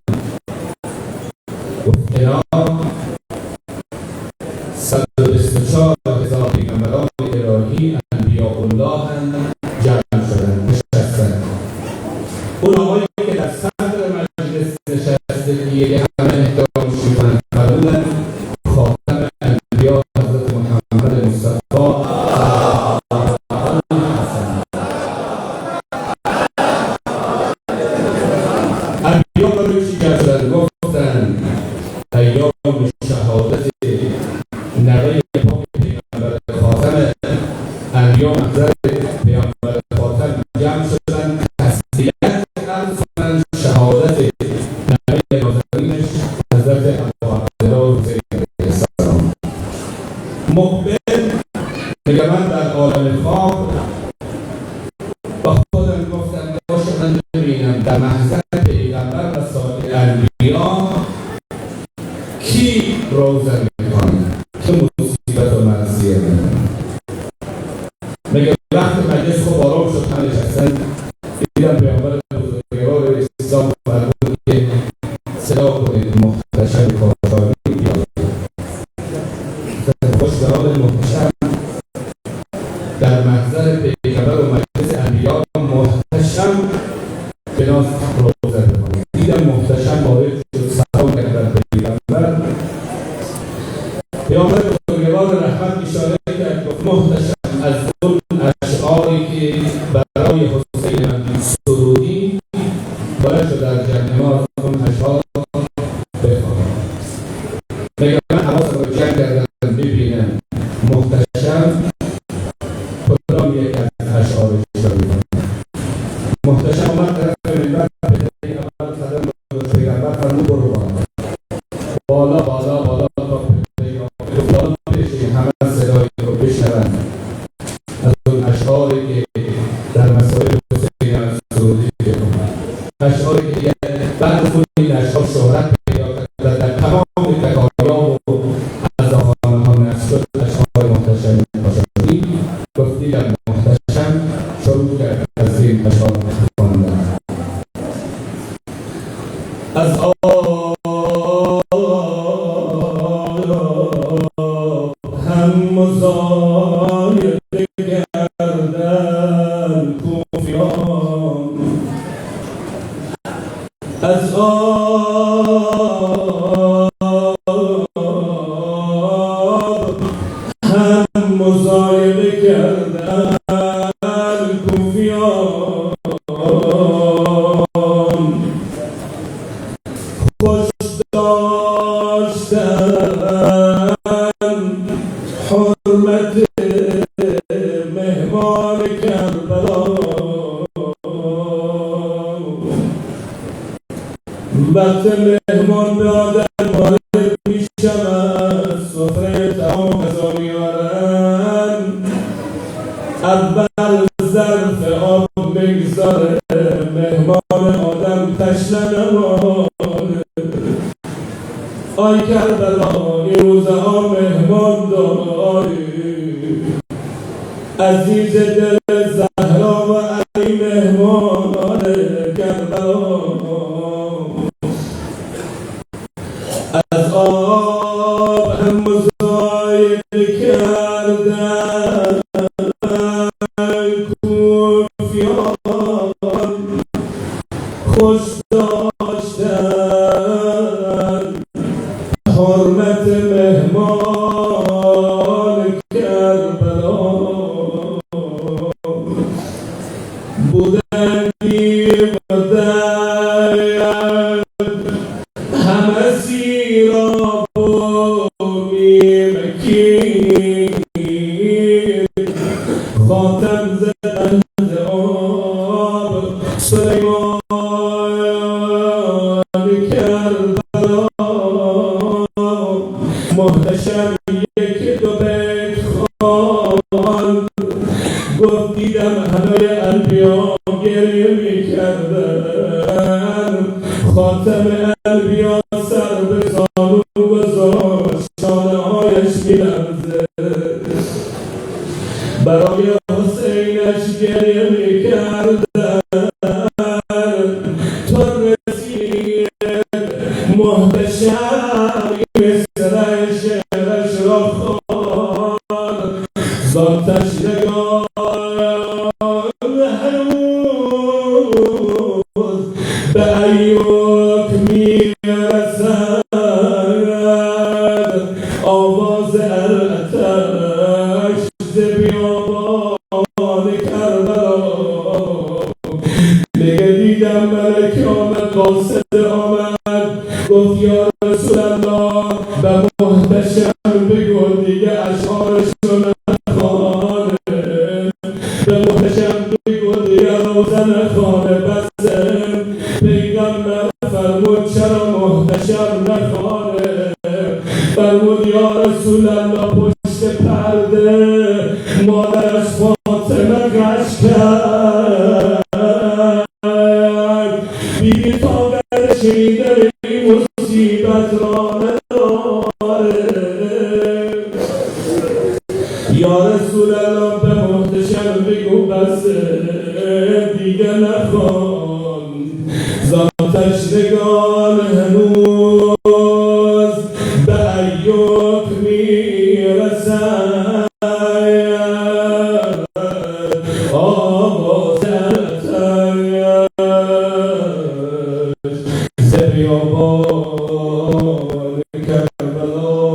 گفت اینا 124,000 پیغمبران الهی انبیاء الله جمع شدند نشستند. اون آقایی که در صدر مجلس نشسته که یک همه احترامش می‌کنند فرمودند خاتم انبیا حضرت محمد مصطفی انبیا برای چی جمع شدند؟ گفتند ایام شهادت نوه پاک پیغمبر خاتم انبیا محضر پیغمبر خاتم جمع شدند تسلیت عرض کنند شهادت نوه نازنینش حضرت ابوعبدالله حسین علیه السلام. مقبل میگه من در عالم خواب با خودم گفتم باشه من ببینم در محضر پیغمبر و سایر انبیا کی روزه میکنه، چه مصیبت و معصیه میکنه. میگه وقت مجلس خوب آرام شد هم نشستن دیدم پیامبر بزرگوار اسلام فرمود که صدا کنید محتشم کاشانی بیاد. خوش به حال محتشم در محضر پیغمبر و مجلس انبیا محتشم به ناز روزه میکنه. دیدم محتشم وارد شد سلام کرد بر پیغمبر. پیامبر بزرگوار رحمت اشاره کرد گفت محتشم از اون اشعاری که برای حسین من سرودی باید شد در جمع اون اشعار بخوانم. میگه من حواسم رو جمع کردم ببینم محتشم کدام یک از اشعارش رو بخوانم. محتشم آمد طرف منبر پیغمبر فرمود برو بالا بالا بالا تا پیغمبر بشی همه صدایی رو بشنوند از اون اشعاری که در مسائل حسین از سرودی بخوانند. اشعاری که بعد از این اشعار شهرت پیدا کرد و در تمام تکایا و عزاخانه ها نشر شد اشعار محتشم کاشانی. گفت دیدم محتشم شروع کرد از این اشعار خواندن. از هم مزایده گردن کوفیان، از هم مزایده گردن کوفیان، خوش داشتن حرمت مهمان کربلا، وقت مهمان به آدم وارد میشود سفره تمام غذا میارن، اول ظرف آب بگذاره مهمان آدم تشنه نمانه. آی کربلا این روزه ها مهمان داری، عزیز دل زهرا و علی مهمانان کربلا. از آب هم مزاید کردن کوفیان، خوش خوش داشتن حرمت مهمان کربلا بودندی و در همه سیرا بومی مکین خاتم زدند آب سلیمان کربلا محتشم یک دو بیت خواند گفت دیدم همه انبیا گریه میکردن خاتم انبیا سر به زانو گذاشت شانه هایش میلرزه برای حسینش گریه میکردن تا رسید محتشم مصرع شعرش را خواند ذاتش نگاه هنوز به ایوک میرسد آواز الاتش ز بیابان کربلا میگه دیدم ملک آمد قاصد آمد گفت یا رسول الله به محتشم بگو دیگه اشعارش رو نخوانه به محتشم بگو دیگه روزن خانه بسه پیغمبر فرمود چرا محتشم نخوانه فرمود یا رسول الله پشت پرده مادرش فاطمه غش کرد بیدی تا در شیدر این مصیبت را نداره یا رسول الله به محتشم بگو بس دیگه نخوان ذاتش نگان هنوز به ایوک میرسد آواز الاتش ز بیابان کربلا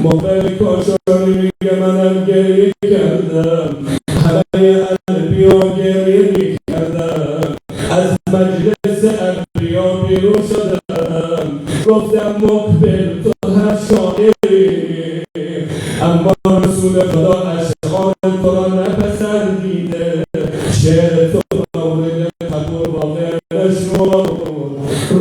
موقع کاشانی میگه منم گریه کردم همه انبیا گریه میکردم از مجلس انبیا بیرون شدم گفتم مقبل تو هر شاعری اما رسول خدا اشعار تو را نپسندیده شعر تو مورد قبول واقع نشد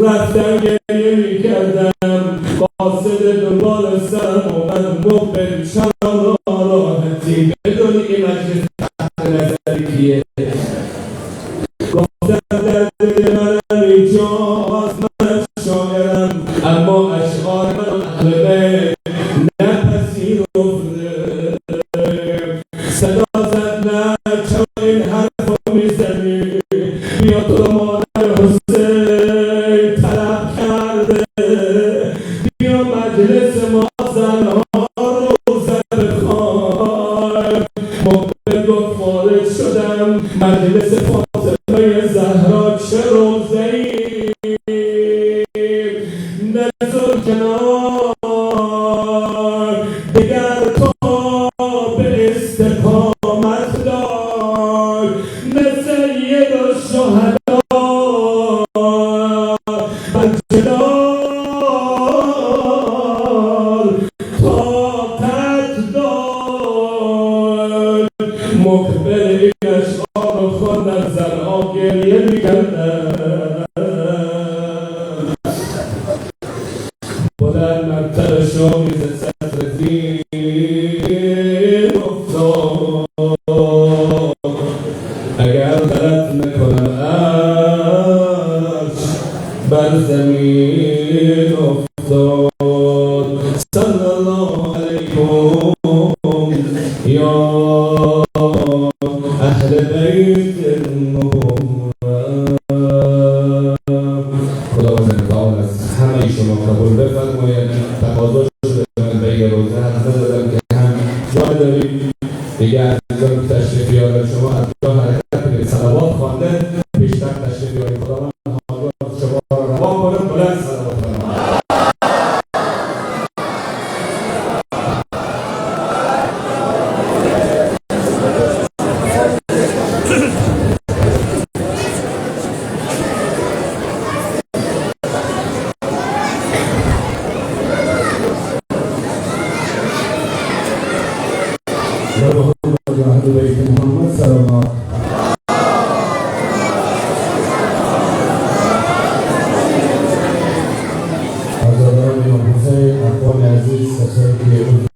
رفتم گریه میکردم قاصد دنبال سرم اومد مقبل چرا ناراحتی بدونی این مجلس تحت نظری کیه گفتم در دل منم اینجاست من شاعرم اما اشعار من اهل بیت نپذیرفته صدا زد نه چرا این حرف رو میزنی بیا تو مادر حسین طلب کرده بیا مجلس ما زنها روزه بخوای مقبل گفت فارغ شدم مجلس فاطمه زهرا چه روزه‌ای نزل کنار دگر تا به استقامت دار نه سید الشهدا بجلال طاقت دار مقبل این اشعار رو خواندن زنها گریه میکردن بلند مرتب شامیز سطر زیر افتاد اگر غلط نکنم عرش بر زمین افتاد صلی الله علیکم یا اهل بیت خداوند امتحان از همه شما قبول بفرماید تقاضا شده من به یه روزه حرف دادم که هم جای داریم دیگه از اینجا تشریف بیارم شما از جا حرکت کنید صلوات خوانده پیشتر تشریف بیارید خداوند و اهل بیت محمد سلامات. عزاداران امام حسین، اخوان عزیز، کسایی که